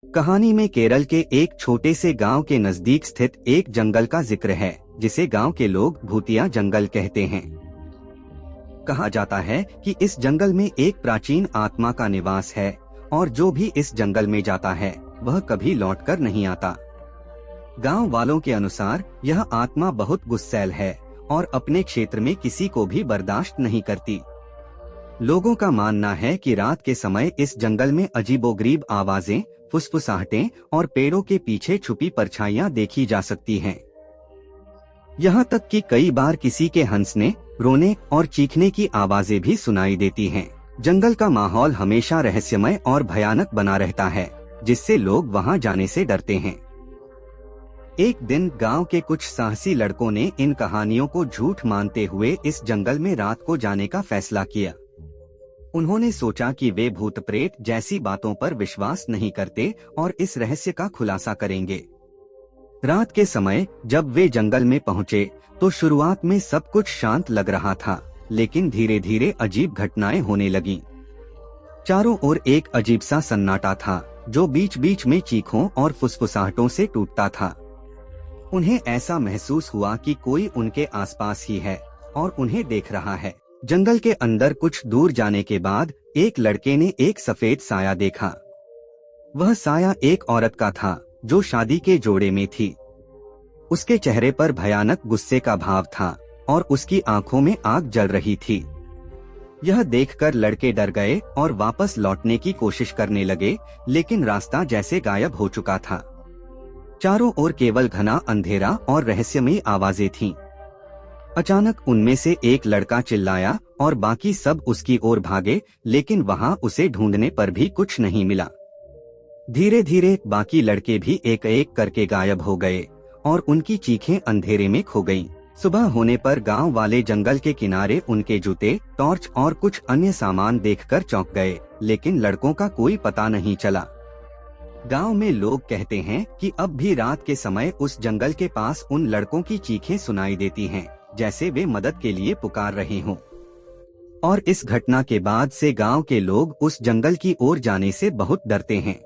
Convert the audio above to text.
कहानी में केरल के एक छोटे से गांव के नजदीक स्थित एक जंगल का जिक्र है, जिसे गांव के लोग भूतिया जंगल कहते हैं। कहा जाता है कि इस जंगल में एक प्राचीन आत्मा का निवास है और जो भी इस जंगल में जाता है वह कभी लौटकर नहीं आता। गांव वालों के अनुसार यह आत्मा बहुत गुस्सैल है और अपने क्षेत्र में किसी को भी बर्दाश्त नहीं करती। लोगों का मानना है कि रात के समय इस जंगल में अजीबोगरीब आवाजें, फुसफुसाहटें और पेड़ों के पीछे छुपी परछाइयां देखी जा सकती हैं। यहाँ तक कि कई बार किसी के हंसने, रोने और चीखने की आवाजें भी सुनाई देती हैं। जंगल का माहौल हमेशा रहस्यमय और भयानक बना रहता है, जिससे लोग वहाँ जाने से डरते हैं। एक दिन गांव के कुछ साहसी लड़कों ने इन कहानियों को झूठ मानते हुए इस जंगल में रात को जाने का फैसला किया। उन्होंने सोचा कि वे भूत प्रेत जैसी बातों पर विश्वास नहीं करते और इस रहस्य का खुलासा करेंगे। रात के समय जब वे जंगल में पहुंचे तो शुरुआत में सब कुछ शांत लग रहा था, लेकिन धीरे धीरे अजीब घटनाएं होने लगीं। चारों ओर एक अजीब सा सन्नाटा था, जो बीच बीच में चीखों और फुसफुसाहटों से टूटता था। उन्हें ऐसा महसूस हुआ कि कोई उनके आसपास ही है और उन्हें देख रहा है। जंगल के अंदर कुछ दूर जाने के बाद एक लड़के ने एक सफेद साया देखा। वह साया एक औरत का था जो शादी के जोड़े में थी। उसके चेहरे पर भयानक गुस्से का भाव था और उसकी आंखों में आग जल रही थी। यह देखकर लड़के डर गए और वापस लौटने की कोशिश करने लगे, लेकिन रास्ता जैसे गायब हो चुका था। चारों ओर केवल घना अंधेरा और रहस्यमयी आवाजें थीं। अचानक उनमें से एक लड़का चिल्लाया और बाकी सब उसकी ओर भागे, लेकिन वहां उसे ढूंढने पर भी कुछ नहीं मिला। धीरे धीरे बाकी लड़के भी एक एक करके गायब हो गए और उनकी चीखें अंधेरे में खो गईं। सुबह होने पर गांव वाले जंगल के किनारे उनके जूते, टॉर्च और कुछ अन्य सामान देखकर चौंक गए, लेकिन लड़कों का कोई पता नहीं चला। गांव में लोग कहते हैं कि अब भी रात के समय उस जंगल के पास उन लड़कों की चीखें सुनाई देती हैं, जैसे वे मदद के लिए पुकार रहे हों। और इस घटना के बाद से गांव के लोग उस जंगल की ओर जाने से बहुत डरते हैं।